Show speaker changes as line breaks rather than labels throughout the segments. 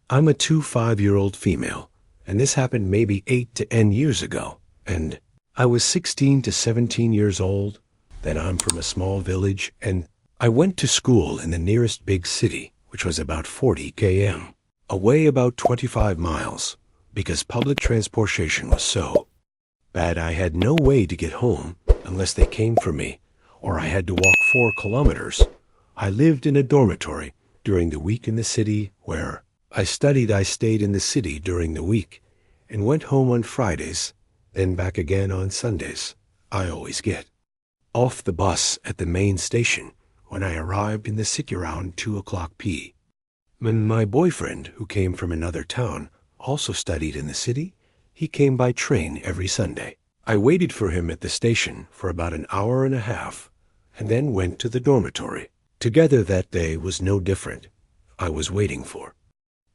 I'm a 25-year-old female, and this happened maybe 8 to 10 years ago, and I was 16 to 17 years old. Then I'm from a small village, and I went to school in the nearest big city, which was about 40 km, away about 25 miles, because public transportation was so bad I had no way to get home unless they came for me, or I had to walk 4 kilometers. I lived in a dormitory during the week in the city where I studied. I stayed in the city during the week and went home on Fridays, then back again on Sundays. I always get off the bus at the main station when I arrived in the city around 2 o'clock p. When my boyfriend, who came from another town, also studied in the city, he came by train every Sunday. I waited for him at the station for about an hour and a half and then went to the dormitory. Together that day was no different. I was waiting for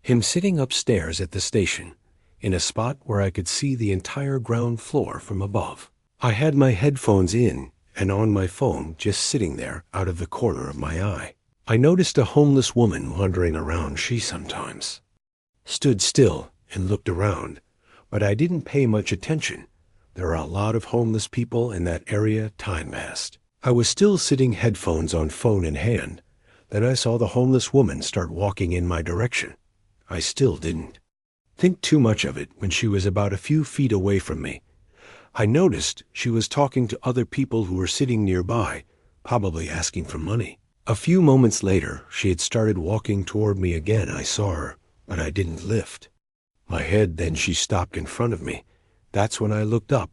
him sitting upstairs at the station in a spot where I could see the entire ground floor from above. I had my headphones in and on my phone just sitting there out of the corner of my eye. I noticed a homeless woman wandering around. She sometimes stood still and looked around, but I didn't pay much attention. There are a lot of homeless people in that area. Time passed. I was still sitting, headphones on, phone in hand. Then I saw the homeless woman start walking in my direction. I still didn't think too much of it when she was about a few feet away from me. I noticed she was talking to other people who were sitting nearby, probably asking for money. A few moments later, she had started walking toward me again. I saw her, but I didn't lift my head. Then she stopped in front of me. That's when I looked up.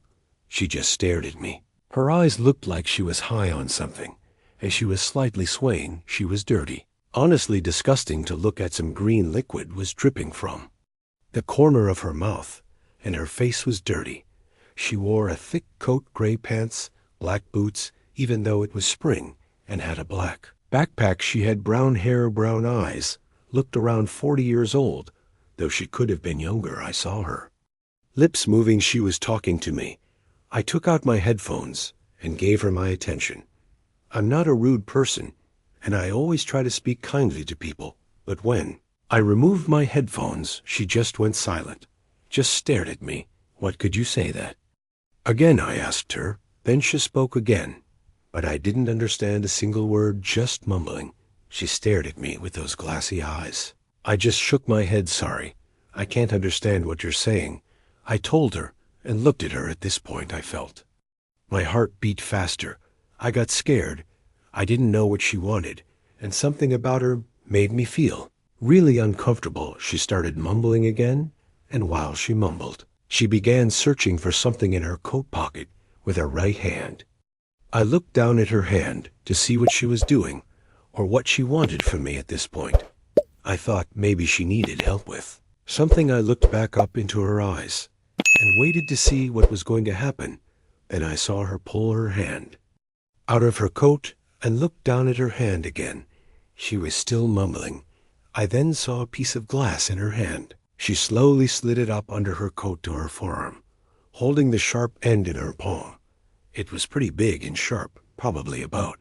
She just stared at me. Her eyes looked like she was high on something. As she was slightly swaying, she was dirty. Honestly disgusting to look at. Some green liquid was dripping from the corner of her mouth, and her face was dirty. She wore a thick coat, gray pants, black boots, even though it was spring, and had a black backpack. She had brown hair, brown eyes, looked around 40 years old, though she could have been younger. I saw her lips moving. She was talking to me. I took out my headphones and gave her my attention. I'm not a rude person, and I always try to speak kindly to people, but when I removed my headphones, she just went silent, just stared at me. What could you say that again? I asked her. Then she spoke again, but I didn't understand a single word, just mumbling. She stared at me with those glassy eyes. I just shook my head. Sorry, I can't understand what you're saying, I told her, and looked at her. At this point, I felt my heart beat faster. I got scared. I didn't know what she wanted, and something about her made me feel really uncomfortable. She started mumbling again, and while she mumbled, she began searching for something in her coat pocket with her right hand. I looked down at her hand to see what she was doing, or what she wanted from me. At this point, I thought maybe she needed help with something. I looked back up into her eyes and waited to see what was going to happen. Then I saw her pull her hand out of her coat and look down at her hand again. She was still mumbling. I then saw a piece of glass in her hand. She slowly slid it up under her coat to her forearm, holding the sharp end in her palm. It was pretty big and sharp, probably about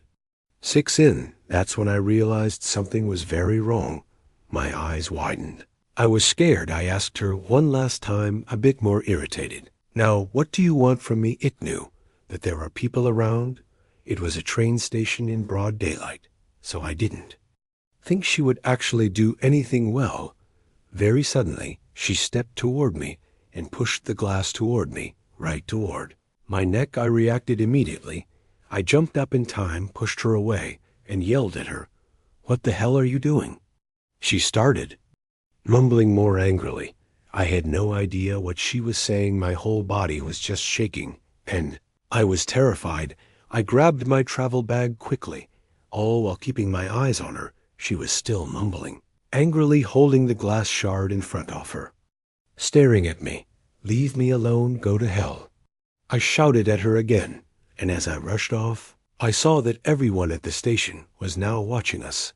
6 in. That's when I realized something was very wrong. My eyes widened. I was scared. I asked her one last time, a bit more irritated. Now, what do you want from me? It knew that there were people around. It was a train station in broad daylight, so I didn't think she would actually do anything well. Very suddenly, she stepped toward me and pushed the glass toward me, right toward my neck. I reacted immediately. I jumped up in time, pushed her away, and yelled at her, "What the hell are you doing?" She started mumbling more angrily. I had no idea what she was saying. My whole body was just shaking, and I was terrified. I grabbed my travel bag quickly, all while keeping my eyes on her. She was still mumbling, angrily holding the glass shard in front of her, staring at me. "Leave me alone, go to hell," I shouted at her again, and as I rushed off, I saw that everyone at the station was now watching us.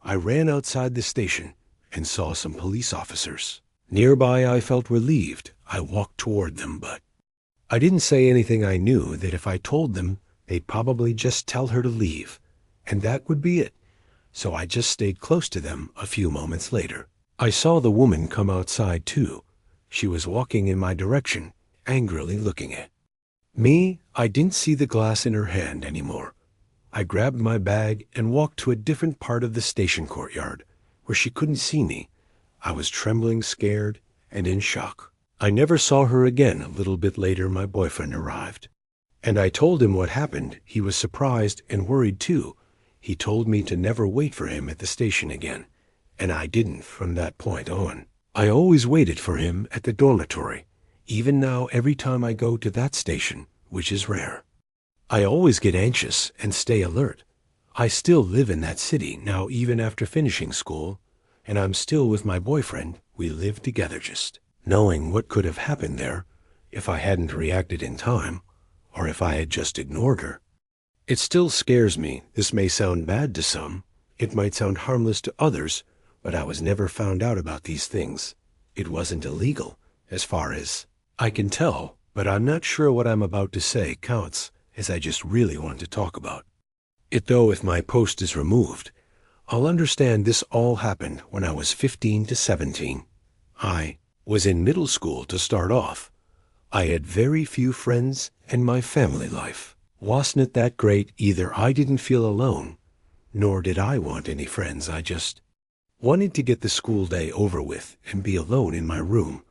I ran outside the station and saw some police officers nearby. I felt relieved. I walked toward them, but I didn't say anything. I knew that if I told them, they'd probably just tell her to leave, and that would be it. So I just stayed close to them. A few moments later, I saw the woman come outside too. She was walking in my direction, angrily looking at me. I didn't see the glass in her hand anymore. I grabbed my bag and walked to a different part of the station courtyard, where she couldn't see me. I was trembling, scared, and in shock. I never saw her again. A little bit later, my boyfriend arrived, and I told him what happened. He was surprised and worried too. He told me to never wait for him at the station again, and I didn't from that point on. I always waited for him at the dormitory. Even now, every time I go to that station, which is rare, I always get anxious and stay alert. I still live in that city now, even after finishing school, and I'm still with my boyfriend. We live together, just knowing what could have happened there if I hadn't reacted in time, or if I had just ignored her. It still scares me. This may sound bad to some. It might sound harmless to others, but I was never found out about these things. It wasn't illegal, as far as I can tell, but I'm not sure what I'm about to say counts, as I just really want to talk about it. Though if my post is removed, I'll understand this all happened when I was 15 to 17. I was in middle school to start off. I had very few friends, and my family life wasn't that great either. I didn't feel alone, nor did I want any friends. I just wanted to get the school day over with and be alone in my room.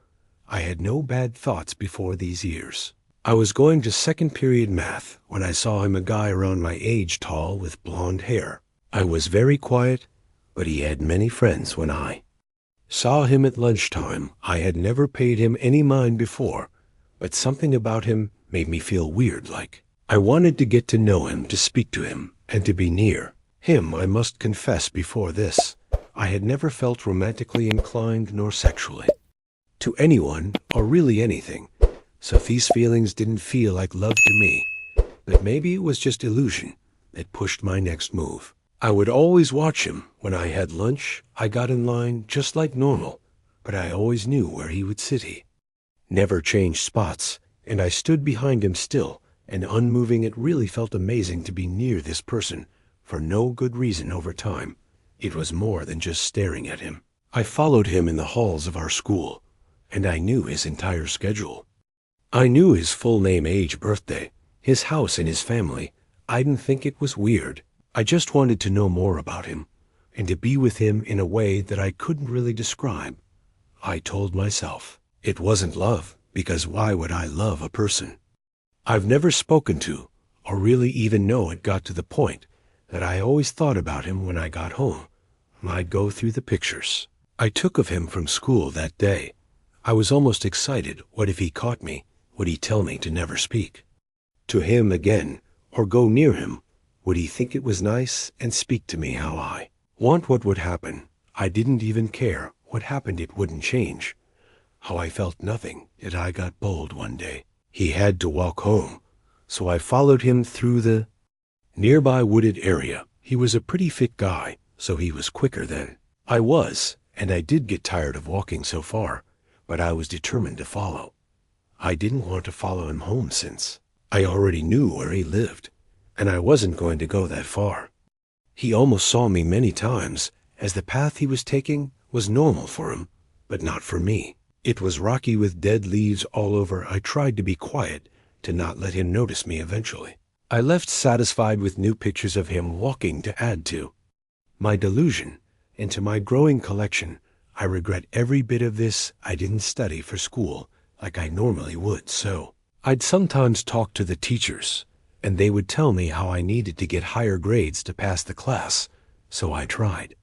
I had no bad thoughts before these years. I was going to second period math when I saw him, a guy around my age, tall with blonde hair. I was very quiet, but he had many friends. When I saw him at lunchtime, I had never paid him any mind before, but something about him made me feel weird, like I wanted to get to know him, to speak to him, and to be near him. I must confess, before this, I had never felt romantically inclined nor sexually to anyone, or really anything, so these feelings didn't feel like love to me. But maybe it was just illusion that pushed my next move. I would always watch him. When I had lunch, I got in line just like normal, but I always knew where he would sit. He never changed spots, and I stood behind him still and unmoving. It really felt amazing to be near this person for no good reason. Over time, it was more than just staring at him. I followed him in the halls of our school, and I knew his entire schedule. I knew his full name, age, birthday, his house, and his family. I didn't think it was weird. I just wanted to know more about him, and to be with him in a way that I couldn't really describe. I told myself it wasn't love, because why would I love a person I've never spoken to, or really even know? It got to the point that I always thought about him when I got home. I'd go through the pictures I took of him from school that day. I was almost excited. What if he caught me? Would he tell me to never speak to him again, or go near him? Would he think it was nice and speak to me how I want? What would happen? I didn't even care what happened. It wouldn't change how I felt. Nothing. Yet I got bold one day. He had to walk home, so I followed him through the nearby wooded area. He was a pretty fit guy, so he was quicker than I was, and I did get tired of walking so far, but I was determined to follow. I didn't want to follow him home since I already knew where he lived, and I wasn't going to go that far. He almost saw me many times, as the path he was taking was normal for him, but not for me. It was rocky with dead leaves all over. I tried to be quiet, to not let him notice me. Eventually, I left, satisfied with new pictures of him walking to add to my delusion and to my growing collection. I regret every bit of this. I didn't study for school like I normally would, so I'd sometimes talk to the teachers, and they would tell me how I needed to get higher grades to pass the class. So I tried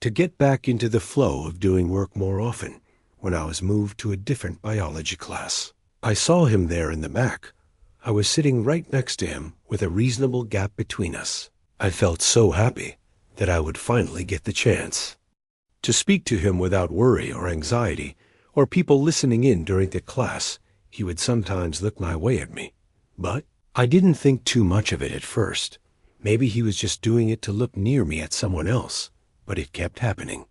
to get back into the flow of doing work more often. When I was moved to a different biology class, I saw him there in the back. I was sitting right next to him with a reasonable gap between us. I felt so happy that I would finally get the chance to speak to him without worry or anxiety, or people listening in during the class. He would sometimes look my way at me, but I didn't think too much of it at first. Maybe he was just doing it to look near me at someone else, but it kept happening.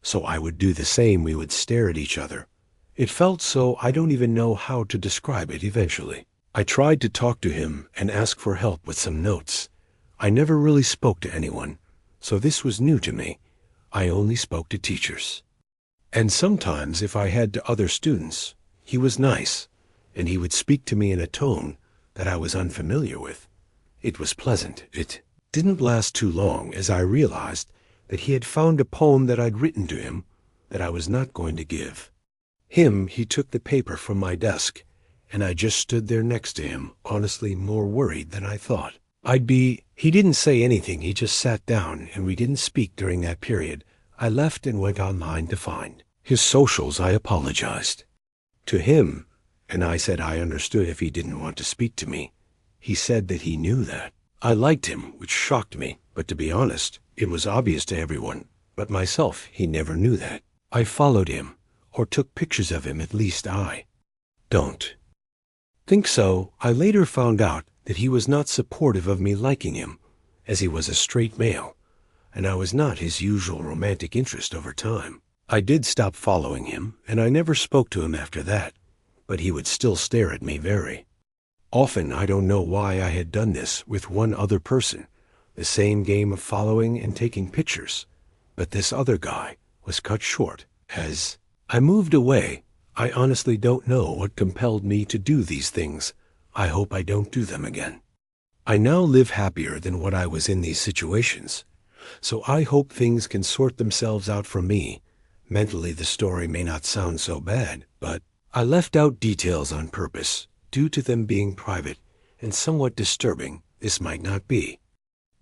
So I would do the same. We would stare at each other. It felt so, I don't even know how to describe it. Eventually, I tried to talk to him and ask for help with some notes. I never really spoke to anyone, so this was new to me. I only spoke to teachers. And sometimes if I had to other students, he was nice, and he would speak to me in a tone that I was unfamiliar with. It was pleasant. It didn't last too long as I realized that he had found a poem that I'd written to him that I was not going to give. He took the paper from my desk, and I just stood there next to him, honestly more worried than I thought I'd be. He didn't say anything, he just sat down, and we didn't speak during that period. I left and went online to find his socials. I apologized to him, and I said I understood if he didn't want to speak to me. He said that he knew that I liked him, which shocked me, but to be honest, it was obvious to everyone. But myself, he never knew that I followed him, or took pictures of him. At least I don't think so. I later found out that he was not supportive of me liking him, as he was a straight male, and I was not his usual romantic interest over time. I did stop following him, and I never spoke to him after that, but he would still stare at me very often. I don't know why I had done this with one other person, the same game of following and taking pictures, but this other guy was cut short as I moved away. I honestly don't know what compelled me to do these things. I hope I don't do them again. I now live happier than what I was in these situations, so I hope things can sort themselves out for me. Mentally, the story may not sound so bad, but I left out details on purpose, due to them being private and somewhat disturbing. This might not be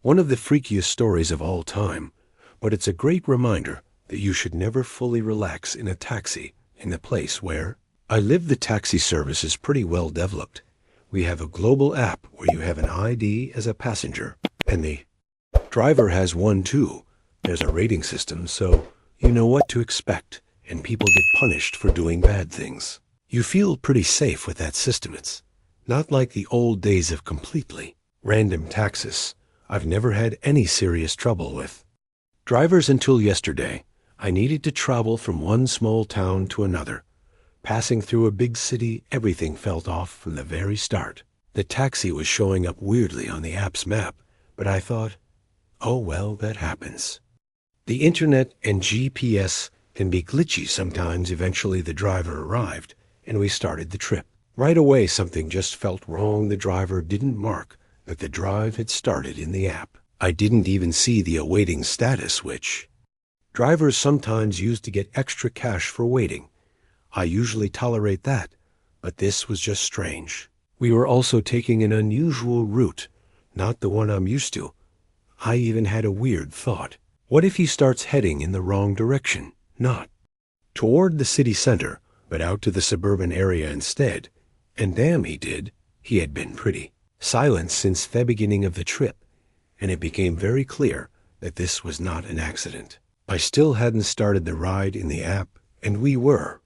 one of the freakiest stories of all time, but it's a great reminder that you should never fully relax in a taxi in the place where I live. The taxi service is pretty well developed. We have a global app where you have an ID as a passenger, and the driver has one too. There's a rating system, so you know what to expect, and people get punished for doing bad things. You feel pretty safe with that system. It's not like the old days of completely random taxis. I've never had any serious trouble with drivers until yesterday. I needed to travel from one small town to another. Passing through a big city, everything felt off from the very start. The taxi was showing up weirdly on the app's map, but I thought, oh well, that happens. The internet and GPS can be glitchy sometimes. Eventually the driver arrived, and we started the trip. Right away something just felt wrong. The driver didn't mark that the drive had started in the app. I didn't even see the awaiting status, which drivers sometimes use to get extra cash for waiting. I usually tolerate that, but this was just strange. We were also taking an unusual route, not the one I'm used to. I even had a weird thought. What if he starts heading in the wrong direction? Not toward the city center, but out to the suburban area instead. And damn, he did. He had been pretty silent since the beginning of the trip, and it became very clear that this was not an accident. I still hadn't started the ride in the app, and we were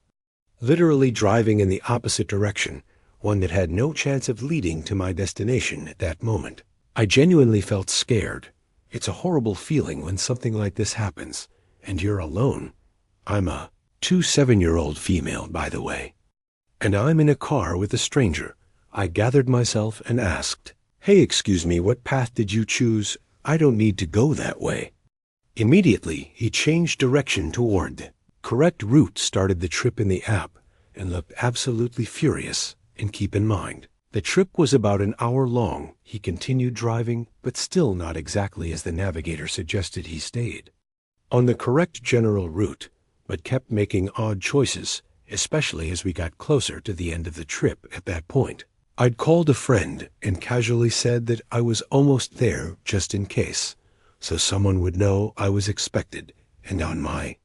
literally driving in the opposite direction, one that had no chance of leading to my destination at that moment. I genuinely felt scared. It's a horrible feeling when something like this happens, and you're alone. I'm a 27-year-old female, by the way, and I'm in a car with a stranger. I gathered myself and asked, "Hey, excuse me, what path did you choose? I don't need to go that way." Immediately, he changed direction toward the correct route, started the trip in the app, and looked absolutely furious. And keep in mind, the trip was about an hour long. He continued driving, but still not exactly as the navigator suggested. He stayed on the correct general route, but kept making odd choices, especially as we got closer to the end of the trip. At that point, I'd called a friend and casually said that I was almost there just in case, so someone would know I was expected and on my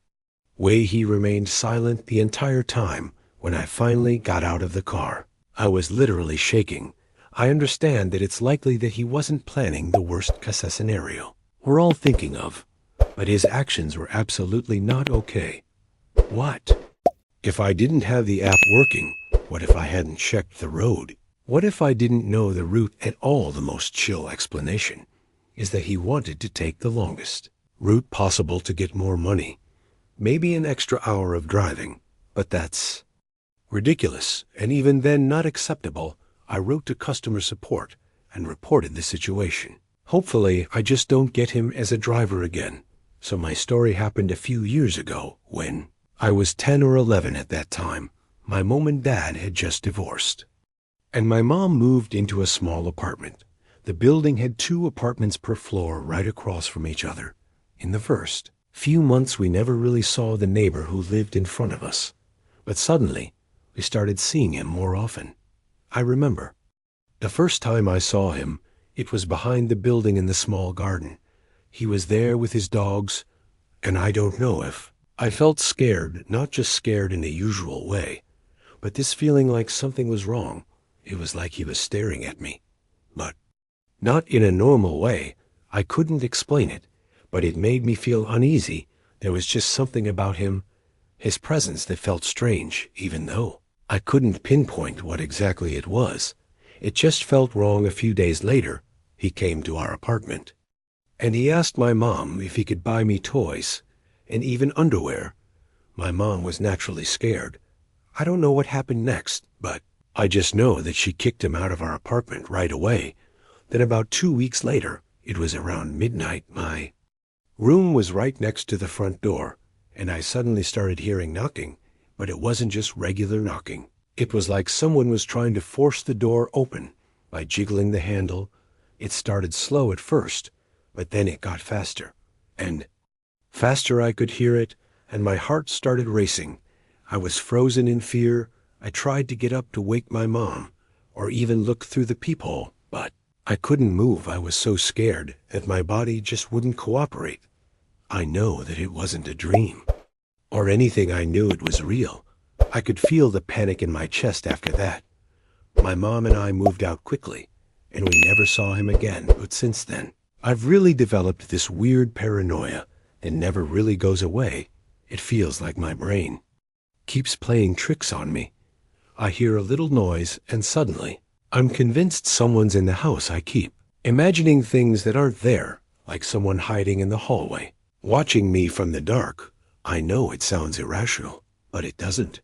way. He remained silent the entire time. When I finally got out of the car, I was literally shaking. I understand that it's likely that he wasn't planning the worst-case scenario we're all thinking of, but his actions were absolutely not okay. What if I didn't have the app working? What if I hadn't checked the road? What if I didn't know the route at all? The most chill explanation is that he wanted to take the longest route possible to get more money. Maybe an extra hour of driving, but that's ridiculous, and even then not acceptable. I wrote to customer support and reported the situation. Hopefully, I just don't get him as a driver again. So my story happened a few years ago when I was 10 or 11 at that time. My mom and dad had just divorced, and my mom moved into a small apartment. The building had 2 apartments per floor right across from each other. In the first few months, we never really saw the neighbor who lived in front of us, but suddenly we started seeing him more often. I remember the first time I saw him, it was behind the building in the small garden. He was there with his dogs, and I don't know if I felt scared, not just scared in the usual way, but this feeling like something was wrong. It was like he was staring at me, but not in a normal way. I couldn't explain it, but it made me feel uneasy. There was just something about him, his presence, that felt strange, even though I couldn't pinpoint what exactly it was. It just felt wrong. A few days later, he came to our apartment, and he asked my mom if he could buy me toys and even underwear. My mom was naturally scared. I don't know what happened next, but I just know that she kicked him out of our apartment right away. Then about 2 weeks later, it was around midnight, my room was right next to the front door, and I suddenly started hearing knocking, but it wasn't just regular knocking. It was like someone was trying to force the door open by jiggling the handle. It started slow at first, but then it got faster and faster. I could hear it, and my heart started racing. I was frozen in fear. I tried to get up to wake my mom, or even look through the peephole, but I couldn't move. I was so scared that my body just wouldn't cooperate. I know that it wasn't a dream or anything. I knew it was real. I could feel the panic in my chest after that. My mom and I moved out quickly, and we never saw him again. But since then, I've really developed this weird paranoia that never really goes away. It feels like my brain keeps playing tricks on me. I hear a little noise, and suddenly, I'm convinced someone's in the house I keep, imagining things that aren't there, like someone hiding in the hallway, watching me from the dark. I know it sounds irrational, but it doesn't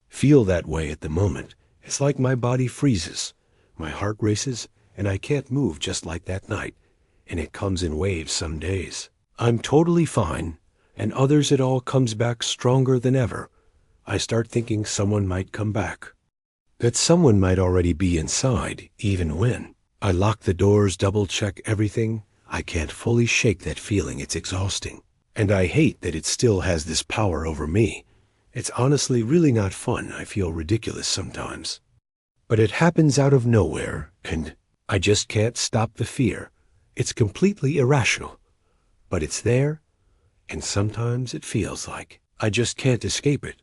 feel that way at the moment. It's like my body freezes, my heart races, and I can't move, just like that night. And it comes in waves. Some days I'm totally fine, and others it all comes back stronger than ever. I start thinking someone might come back, that someone might already be inside, even when I lock the doors, double-check everything. I can't fully shake that feeling. It's exhausting, and I hate that it still has this power over me. It's honestly really not fun. I feel ridiculous sometimes, but it happens out of nowhere, and I just can't stop the fear. It's completely irrational, but it's there, and sometimes it feels like I just can't escape it.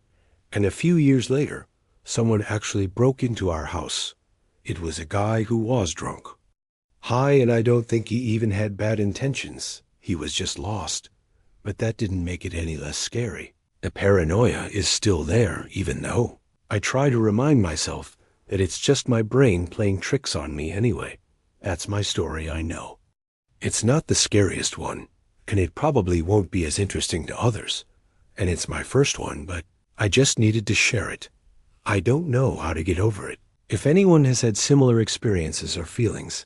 And a few years later, someone actually broke into our house. It was a guy who was drunk, high, and I don't think he even had bad intentions. He was just lost. But that didn't make it any less scary. The paranoia is still there, even though I try to remind myself that it's just my brain playing tricks on me anyway. That's my story, I know. It's not the scariest one, and it probably won't be as interesting to others. And it's my first one, but I just needed to share it. I don't know how to get over it. If anyone has had similar experiences or feelings,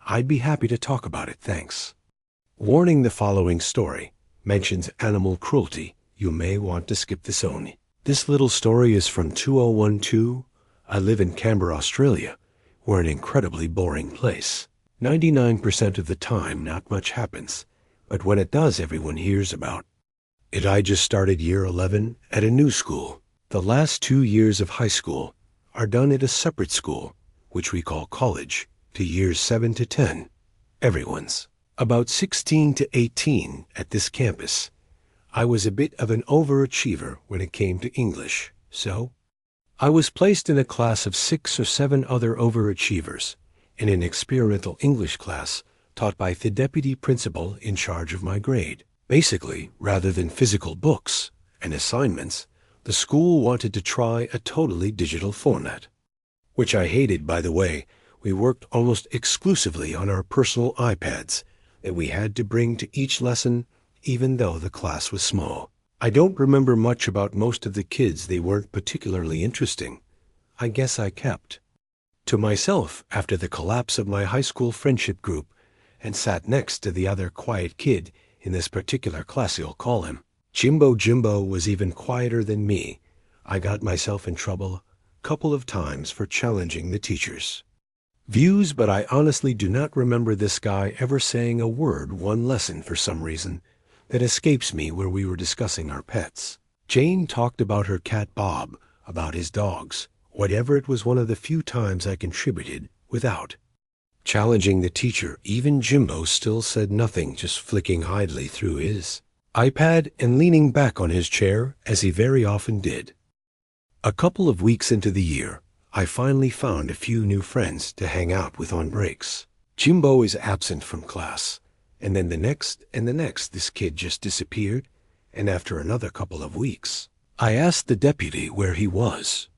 I'd be happy to talk about it. Thanks. Warning: the following story mentions animal cruelty. You may want to skip this only. This little story is from 2012. I live in Canberra, Australia. We're an incredibly boring place. 99% of the time, not much happens. But when it does, everyone hears about it. I just started year 11 at a new school. The last 2 years of high school are done at a separate school, which we call college, to years 7 to 10. Everyone's about 16 to 18 at this campus. I was a bit of an overachiever when it came to English, so I was placed in a class of 6 or 7 other overachievers in an experimental English class taught by the deputy principal in charge of my grade. Basically, rather than physical books and assignments, the school wanted to try a totally digital format, which I hated, by the way. We worked almost exclusively on our personal iPads that we had to bring to each lesson, even though the class was small. I don't remember much about most of the kids. They weren't particularly interesting. I guess I kept to myself after the collapse of my high school friendship group and sat next to the other quiet kid in this particular class. You'll call him Jimbo was even quieter than me. I got myself in trouble a couple of times for challenging the teachers' views, but I honestly do not remember this guy ever saying a word one lesson for some reason that escapes me where we were discussing our pets. Jane talked about her cat Bob, about his dogs. Whatever, it was one of the few times I contributed without challenging the teacher. Even Jimbo still said nothing, just flicking idly through his iPad and leaning back on his chair, as he very often did. A couple of weeks into the year, I finally found a few new friends to hang out with on breaks. Jimbo is absent from class, and then the next and the next, this kid just disappeared, and after another couple of weeks, I asked the deputy where he was.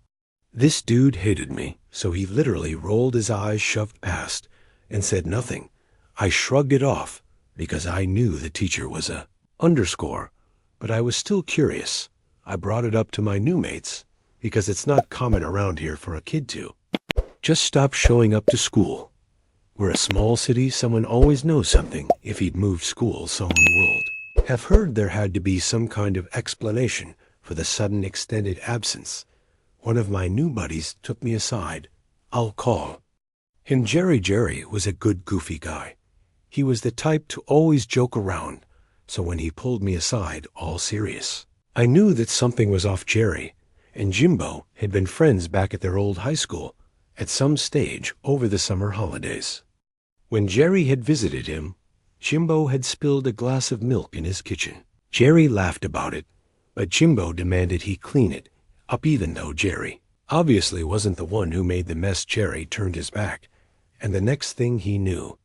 This dude hated me, so he literally rolled his eyes, shoved past, and said nothing. I shrugged it off because I knew the teacher was a underscore, but I was still curious. I brought it up to my new mates because it's not common around here for a kid to just stop showing up to school. We're a small city, someone always knows something. If he'd moved school, someone would have heard. There had to be some kind of explanation for the sudden extended absence. One of my new buddies took me aside. I'll call him Jerry. Jerry was a good, goofy guy. He was the type to always joke around, so when he pulled me aside, all serious, I knew that something was off. Jerry and Jimbo had been friends back at their old high school at some stage over the summer holidays. When Jerry had visited him, Jimbo had spilled a glass of milk in his kitchen. Jerry laughed about it, but Jimbo demanded he clean it up, even though Jerry obviously wasn't the one who made the mess. Jerry turned his back, and the next thing he knew,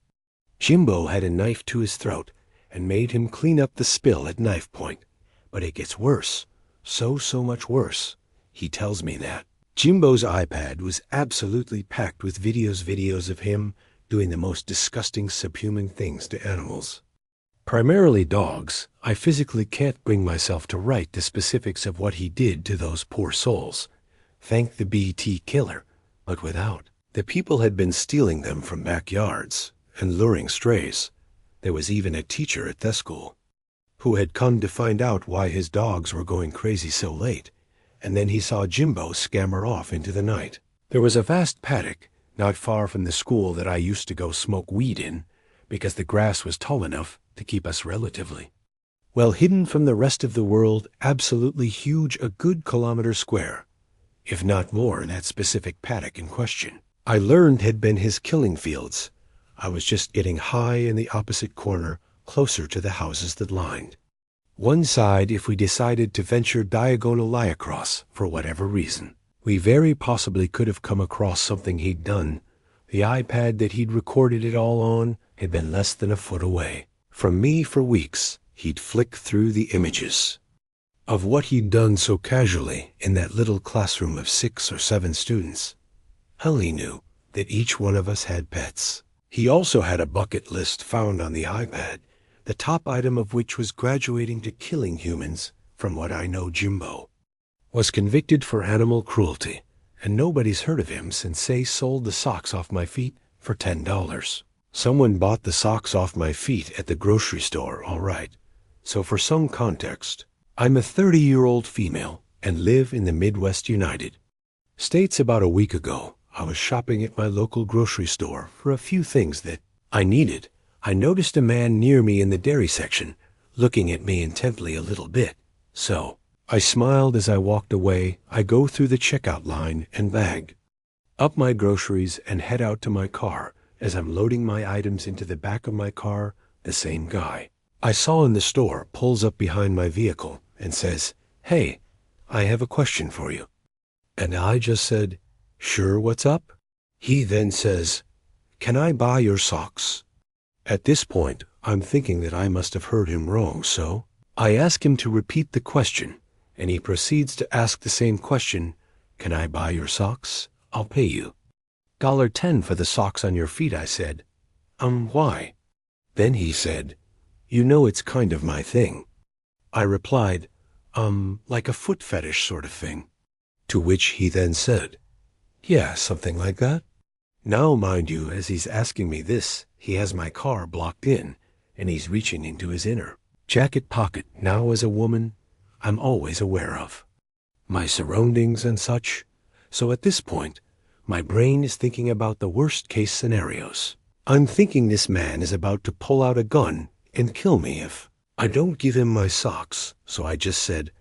Jimbo had a knife to his throat and made him clean up the spill at knife point. But it gets worse, so much worse. He tells me that Jimbo's iPad was absolutely packed with videos of him doing the most disgusting, subhuman things to animals, primarily dogs. I physically can't bring myself to write the specifics of what he did to those poor souls. Thank the BT killer, but without. The people had been stealing them from backyards and luring strays. There was even a teacher at the school who had come to find out why his dogs were going crazy so late, and then he saw Jimbo scamper off into the night. There was a vast paddock not far from the school that I used to go smoke weed in, because the grass was tall enough to keep us relatively well hidden from the rest of the world. Absolutely huge, a good kilometer square, if not more. That specific paddock in question, I learned, had been his killing fields. I was just getting high in the opposite corner, closer to the houses that lined one side. If we decided to venture diagonally across for whatever reason, we very possibly could have come across something he'd done. The iPad that he'd recorded it all on had been less than a foot away from me for weeks. He'd flick through the images of what he'd done so casually in that little classroom of 6 or 7 students. Hell, he knew that each one of us had pets. He also had a bucket list found on the iPad, the top item of which was graduating to killing humans. From what I know, Jimbo was convicted for animal cruelty, and nobody's heard of him since they sold the socks off my feet for $10. Someone bought the socks off my feet at the grocery store, all right. So for some context, I'm a 30-year-old female and live in the Midwest United States. About a week ago, I was shopping at my local grocery store for a few things that I needed. I noticed a man near me in the dairy section, looking at me intently a little bit. So I smiled as I walked away. I go through the checkout line and bag up my groceries and head out to my car. As I'm loading my items into the back of my car, the same guy I saw in the store pulls up behind my vehicle and says, "Hey, I have a question for you." And I just said, "Sure, what's up?" He then says, "Can I buy your socks?" At this point, I'm thinking that I must have heard him wrong, so I ask him to repeat the question, and he proceeds to ask the same question. "Can I buy your socks? I'll pay you $10 for the socks on your feet." I said, Why?" Then he said, "You know it's kind of my thing." I replied, like a foot fetish sort of thing." To which he then said, "Yeah, something like that." Now, mind you, as he's asking me this, he has my car blocked in, and he's reaching into his inner jacket pocket. Now, as a woman, I'm always aware of. My surroundings and such. So at this point, my brain is thinking about the worst case scenarios. I'm thinking this man is about to pull out a gun and kill me if I don't give him my socks. So I just said,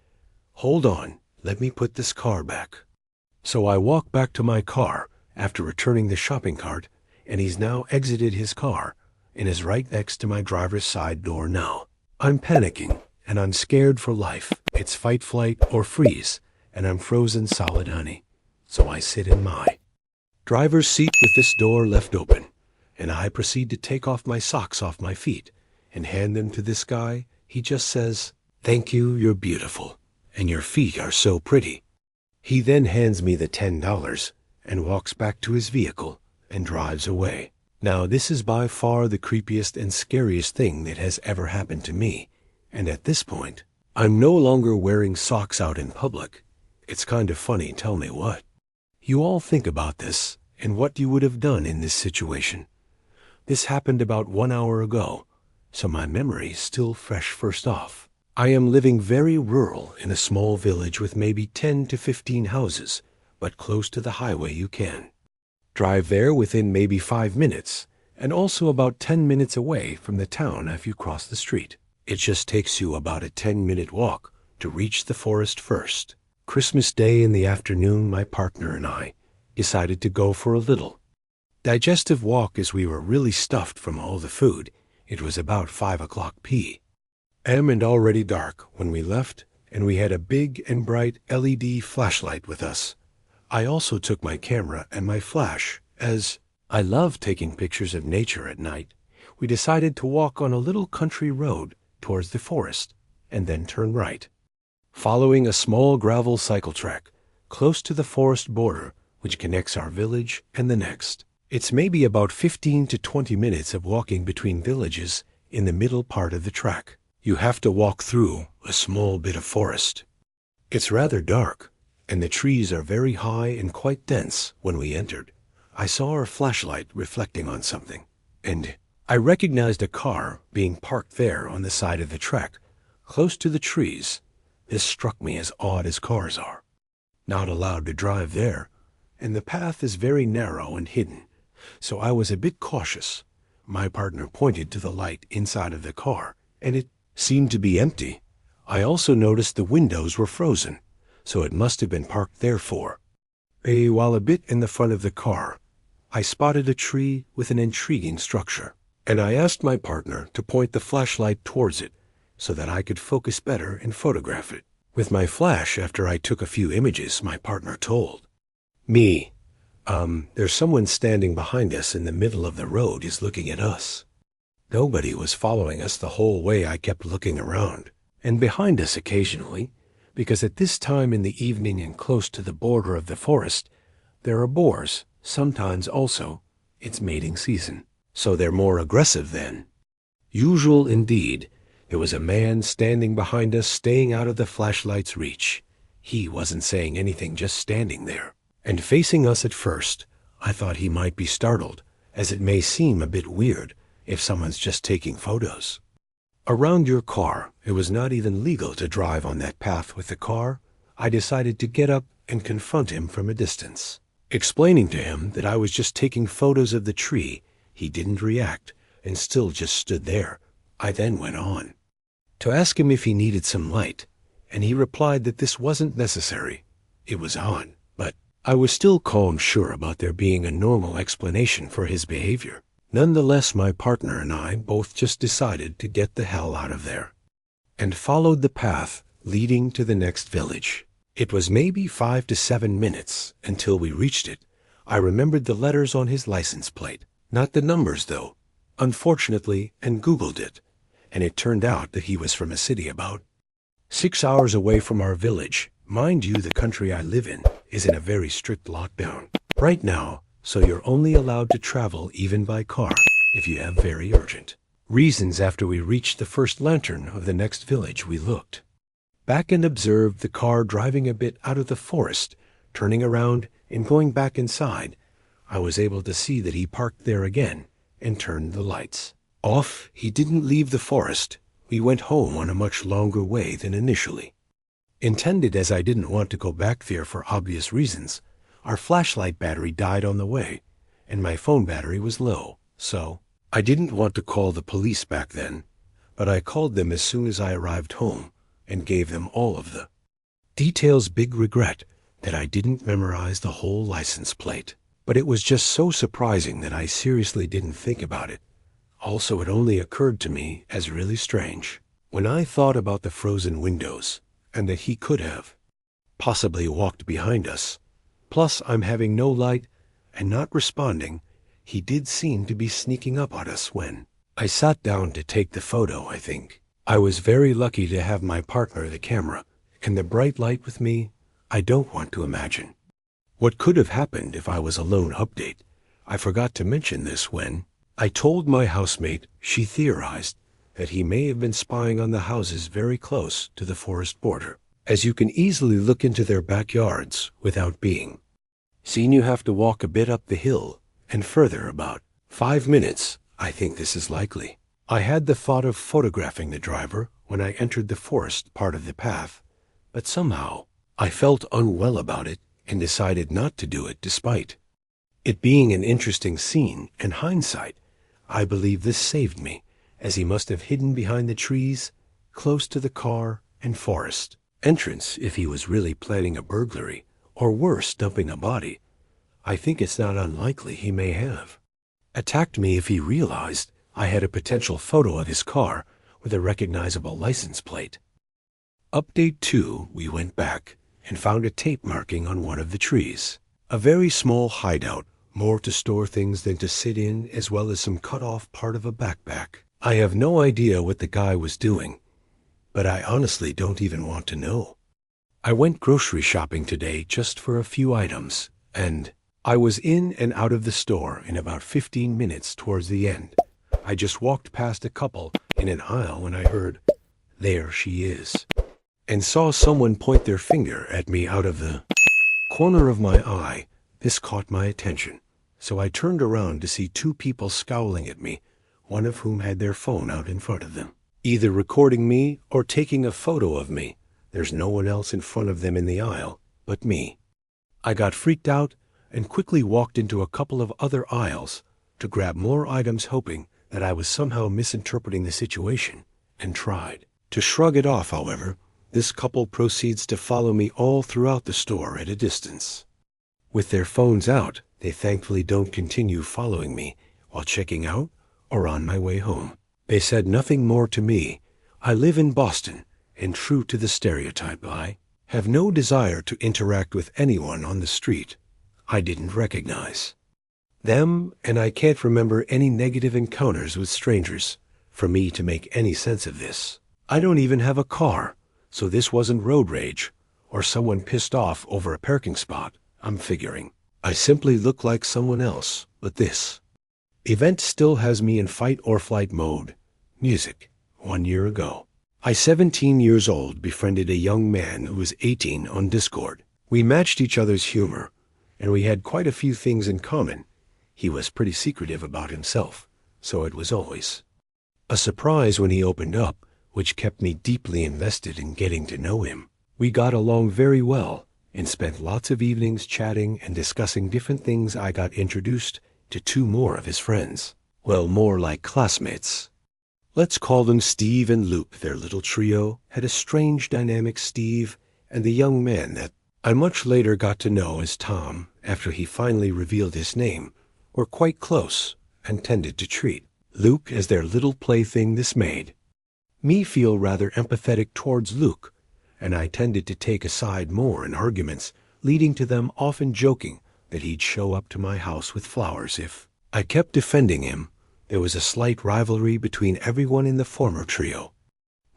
"Hold on, let me put this car back." So I walk back to my car after returning the shopping cart, and he's now exited his car and is right next to my driver's side door now. I'm panicking, and I'm scared for life. It's fight, flight, or freeze, and I'm frozen solid, honey. So I sit in my driver's seat with this door left open, and I proceed to take off my socks off my feet and hand them to this guy. He just says, "Thank you, you're beautiful, and your feet are so pretty." He then hands me the $10 and walks back to his vehicle and drives away. Now, this is by far the creepiest and scariest thing that has ever happened to me, and at this point, I'm no longer wearing socks out in public. It's kind of funny, tell me what. You all think about this and what you would have done in this situation. This happened about 1 hour ago, so my memory is still fresh. First off, I am living very rural in a small village with maybe 10 to 15 houses, but close to the highway you can drive there within maybe 5 minutes, and also about 10 minutes away from the town if you cross the street. It just takes you about a 10-minute walk to reach the forest first. Christmas Day in the afternoon, my partner and I decided to go for a little digestive walk as we were really stuffed from all the food. It was about 5 o'clock p.m. and already dark when we left, and we had a big and bright LED flashlight with us. I also took my camera and my flash, as I love taking pictures of nature at night. We decided to walk on a little country road towards the forest and then turn right, following a small gravel cycle track close to the forest border which connects our village and the next. It's maybe about 15 to 20 minutes of walking between villages in the middle part of the track. You have to walk through a small bit of forest. It's rather dark, and the trees are very high and quite dense. When we entered, I saw our flashlight reflecting on something, and I recognized a car being parked there on the side of the track, close to the trees. This struck me as odd, as cars are not allowed to drive there, and the path is very narrow and hidden, so I was a bit cautious. My partner pointed to the light inside of the car, and it seemed to be empty. I also noticed the windows were frozen, so it must have been parked there for while. A bit in the front of the car, I spotted a tree with an intriguing structure, and I asked my partner to point the flashlight towards it so that I could focus better and photograph it with my flash. After I took a few images, my partner told me, "There's someone standing behind us in the middle of the road. Is looking at us." Nobody was following us the whole way. I kept looking around and behind us occasionally, because at this time in the evening and close to the border of the forest, there are boars. Sometimes also, it's mating season, so they're more aggressive than usual. Indeed, there was a man standing behind us, staying out of the flashlight's reach. He wasn't saying anything, just standing there and facing us. At first, I thought he might be startled, as it may seem a bit weird if someone's just taking photos around your car. It was not even legal to drive on that path with the car. I decided to get up and confront him from a distance. Explaining to him that I was just taking photos of the tree, he didn't react and still just stood there. I then went on to ask him if he needed some light, and he replied that this wasn't necessary. It was on, but I was still calm, sure about there being a normal explanation for his behavior. Nonetheless, my partner and I both just decided to get the hell out of there and followed the path leading to the next village. It was maybe 5 to 7 minutes until we reached it. I remembered the letters on his license plate, not the numbers though, unfortunately, and Googled it, and it turned out that he was from a city about 6 hours away from our village. Mind you, the country I live in is in a very strict lockdown right now, so you're only allowed to travel even by car if you have very urgent reasons. After we reached the first lantern of the next village, we looked back and observed the car driving a bit out of the forest, turning around and going back inside. I was able to see that he parked there again and turned the lights off. He didn't leave the forest. We went home on a much longer way than initially. Intended as I didn't want to go back there for obvious reasons, our flashlight battery died on the way, and my phone battery was low, so I didn't want to call the police back then, but I called them as soon as I arrived home and gave them all of the details. Big regret that I didn't memorize the whole license plate, but it was just so surprising that I seriously didn't think about it. Also, it only occurred to me as really strange when I thought about the frozen windows and that he could have possibly walked behind us. Plus, I'm having no light and not responding. He did seem to be sneaking up on us when I sat down to take the photo, I think. I was very lucky to have my partner, the camera, and the bright light with me. I don't want to imagine what could have happened if I was alone. Update: I forgot to mention this when I told my housemate. She theorized that he may have been spying on the houses very close to the forest border, as you can easily look into their backyards without being seen. You have to walk a bit up the hill and further, about 5 minutes. I think this is likely. I had the thought of photographing the driver when I entered the forest part of the path, but somehow I felt unwell about it and decided not to do it despite it being an interesting scene. In hindsight, I believe this saved me, as he must have hidden behind the trees close to the car and forest entrance if he was really planning a burglary, or worse, dumping a body. I think it's not unlikely he may have attacked me if he realized I had a potential photo of his car with a recognizable license plate. Update 2: we went back and found a tape marking on one of the trees. A very small hideout, more to store things than to sit in, as well as some cut-off part of a backpack. I have no idea what the guy was doing, but I honestly don't even want to know. I went grocery shopping today just for a few items, and I was in and out of the store in about 15 minutes. Towards the end, I just walked past a couple in an aisle when I heard, "There she is," and saw someone point their finger at me out of the corner of my eye. This caught my attention, so I turned around to see two people scowling at me, one of whom had their phone out in front of them, either recording me or taking a photo of me. There's no one else in front of them in the aisle but me. I got freaked out and quickly walked into a couple of other aisles to grab more items, hoping that I was somehow misinterpreting the situation, and tried to shrug it off. However, this couple proceeds to follow me all throughout the store at a distance. With their phones out, they thankfully don't continue following me while checking out or on my way home. They said nothing more to me. I live in Boston, and true to the stereotype, I have no desire to interact with anyone on the street I didn't recognize them, and I can't remember any negative encounters with strangers for me to make any sense of this. I don't even have a car, so this wasn't road rage or someone pissed off over a parking spot. I'm figuring I simply look like someone else, but this event still has me in fight or flight mode. Music. 1 year ago, I, 17 years old, befriended a young man who was 18 on Discord. We matched each other's humor, and we had quite a few things in common. He was pretty secretive about himself, so it was always a surprise when he opened up, which kept me deeply invested in getting to know him. We got along very well and spent lots of evenings chatting and discussing different things. I got introduced to two more of his friends. Well, more like classmates. Let's call them Steve and Luke. Their little trio had a strange dynamic. Steve and the young man that I much later got to know as Tom, after he finally revealed his name, were quite close and tended to treat Luke as their little plaything. This made me feel rather empathetic towards Luke, and I tended to take a side more in arguments, leading to them often joking that he'd show up to my house with flowers if I kept defending him. There was a slight rivalry between everyone in the former trio.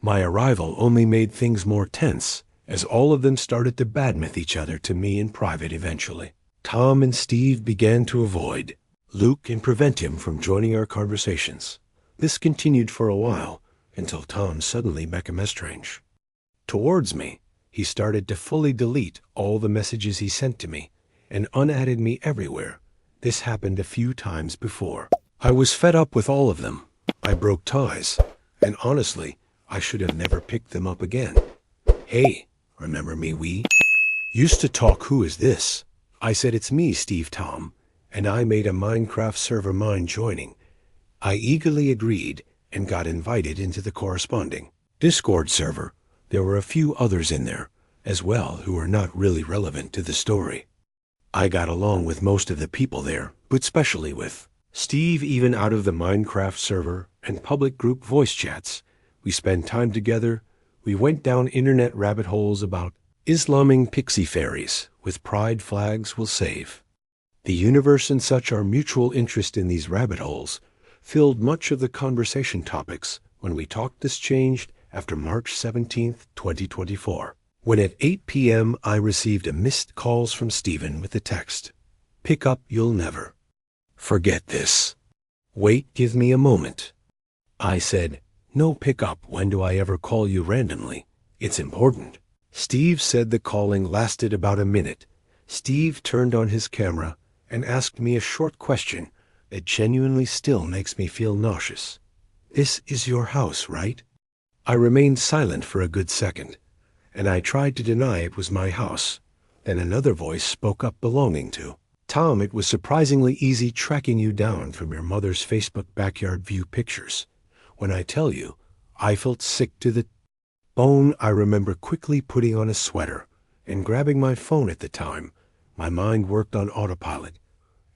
My arrival only made things more tense, as all of them started to badmouth each other to me in private. Eventually, Tom and Steve began to avoid Luke and prevent him from joining our conversations. This continued for a while, until Tom suddenly became estranged towards me. He started to fully delete all the messages he sent to me and unadded me everywhere. This happened a few times before. I was fed up with all of them. I broke ties, and honestly, I should have never picked them up again. Hey, Remember me, we used to talk. Who is this? I said, it's me, Steve Tom, and I made a Minecraft server. Mind joining? I eagerly agreed and got invited into the corresponding Discord server. There were a few others in there as well who were not really relevant to the story. I got along with most of the people there, but especially with Steve. Even out of the Minecraft server and public group voice chats, we spent time together. We went down internet rabbit holes about Islaming pixie fairies with pride flags will save the universe and such. Our mutual interest in these rabbit holes filled much of the conversation topics. When we talked, this changed after March 17th, 2024, when at 8 p.m. I received a missed calls from Steven with the text, "Pick up, you'll never forget this. Wait, give me a moment." I said, "No pick up. When do I ever call you randomly? It's important." Steve said the calling lasted about a minute. Steve turned on his camera and asked me a short question that genuinely still makes me feel nauseous. "This is your house, right?" I remained silent for a good second, and I tried to deny it was my house. Then another voice spoke up, belonging to Tom. "It was surprisingly easy tracking you down from your mother's Facebook backyard view pictures. When I tell you, I felt sick to the bone." I remember quickly putting on a sweater and grabbing my phone. At the time, my mind worked on autopilot,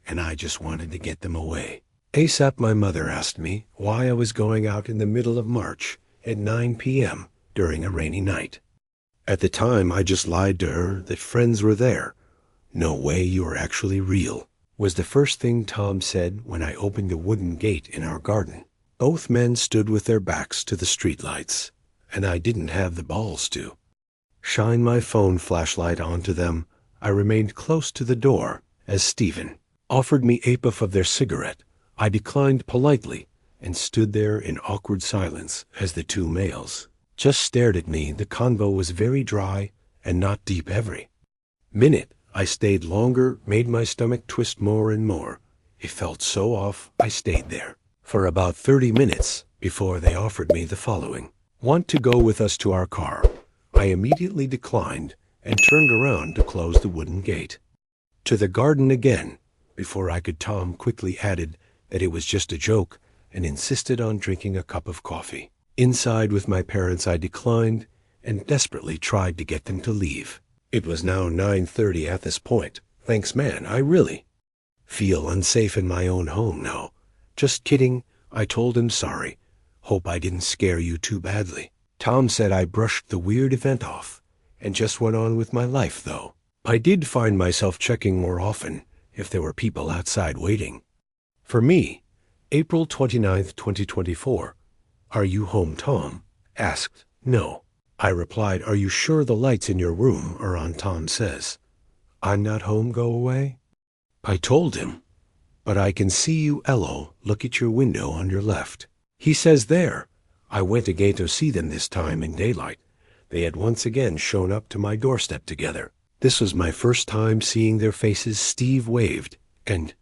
and I just wanted to get them away ASAP. My mother asked me why I was going out in the middle of March at 9 p.m. during a rainy night. At the time, I just lied to her that friends were there. "No way, you are actually real," was the first thing Tom said when I opened the wooden gate in our garden. Both men stood with their backs to the streetlights, and I didn't have the balls to shine my phone flashlight onto them. I remained close to the door as Stephen offered me a puff of their cigarette. I declined politely and stood there in awkward silence as the two males just stared at me. The convo was very dry and not deep. Every minute I stayed longer made my stomach twist more and more. It felt so off. I stayed there for about 30 minutes before they offered me the following: "Want to go with us to our car?" I immediately declined and turned around to close the wooden gate to the garden again. Before I could, Tom quickly added that it was just a joke and insisted on drinking a cup of coffee inside with my parents. I declined and desperately tried to get them to leave. It was now 9:30 at this point. "Thanks, man. I really feel unsafe in my own home now." "Just kidding," I told him. "Sorry. Hope I didn't scare you too badly." Tom said I brushed the weird event off and just went on with my life, though I did find myself checking more often if there were people outside waiting for me. April 29th, 2024. "Are you home?" Tom asked. "No." I replied. "Are you sure the lights in your room are on?" Tom says, "I'm not home. Go away." I told him, "But I can see you. Elo, look at your window on your left." He says, "There." I went again to see them, this time in daylight. They had once again shown up to my doorstep together. This was my first time seeing their faces. Steve waved and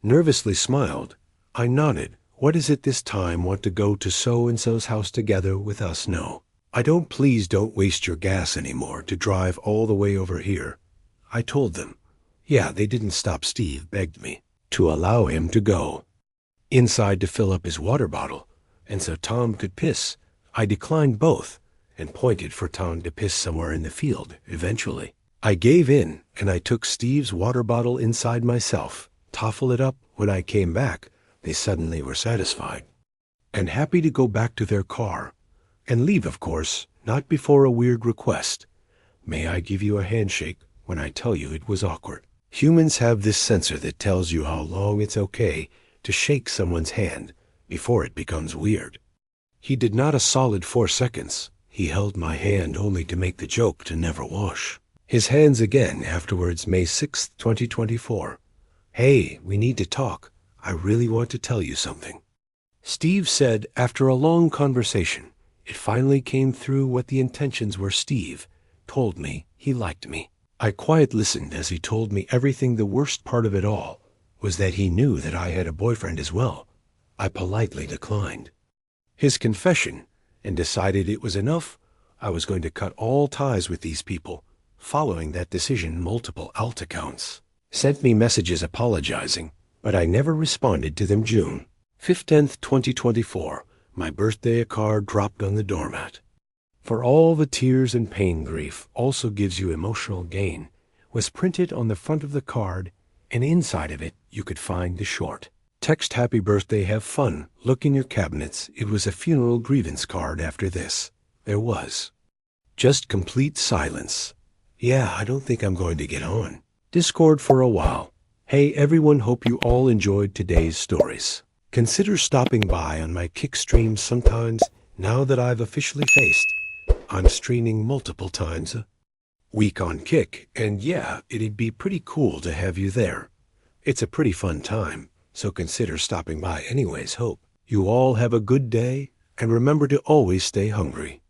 nervously smiled. I nodded. "What is it this time? Want to go to so-and-so's house together with us?" "No, I don't." "Please don't waste your gas anymore to drive all the way over here," I told them. Yeah, they didn't stop. Steve begged me to allow him to go inside to fill up his water bottle, and so Tom could piss. I declined both and pointed for Tom to piss somewhere in the field. Eventually, I gave in and I took Steve's water bottle inside myself, toffled it up. When I came back, they suddenly were satisfied and happy to go back to their car and leave, of course, not before a weird request. "May I give you a handshake?" When I tell you, it was awkward. Humans have this sensor that tells you how long it's okay to shake someone's hand before it becomes weird. He did not a solid 4 seconds. He held my hand only to make the joke to never wash his hands again afterwards. May 6th, 2024. "Hey, we need to talk. I really want to tell you something," Steve said after a long conversation. It finally came through what the intentions were. Steve told me he liked me. I quiet listened as he told me everything. The worst part of it all was that he knew that I had a boyfriend as well. I politely declined his confession and decided it was enough. I was going to cut all ties with these people. Following that decision, multiple alt accounts sent me messages apologizing, but I never responded to them. June 15th, 2024. My birthday card dropped on the doormat. For all the tears and pain, grief also gives you emotional gain was printed on the front of the card, and inside of it you could find the short text, happy birthday, have fun, look in your cabinets. It was a funeral grievance card. After this, there was just complete silence. Yeah, I don't think I'm going to get on Discord for a while. Hey everyone, hope you all enjoyed today's stories. Consider stopping by on my Kick streams sometimes now that I've officially faced I'm streaming multiple times a week on Kick, and yeah, it'd be pretty cool to have you there. It's a pretty fun time, so consider stopping by anyways. Hope you all have a good day, and remember to always stay hungry.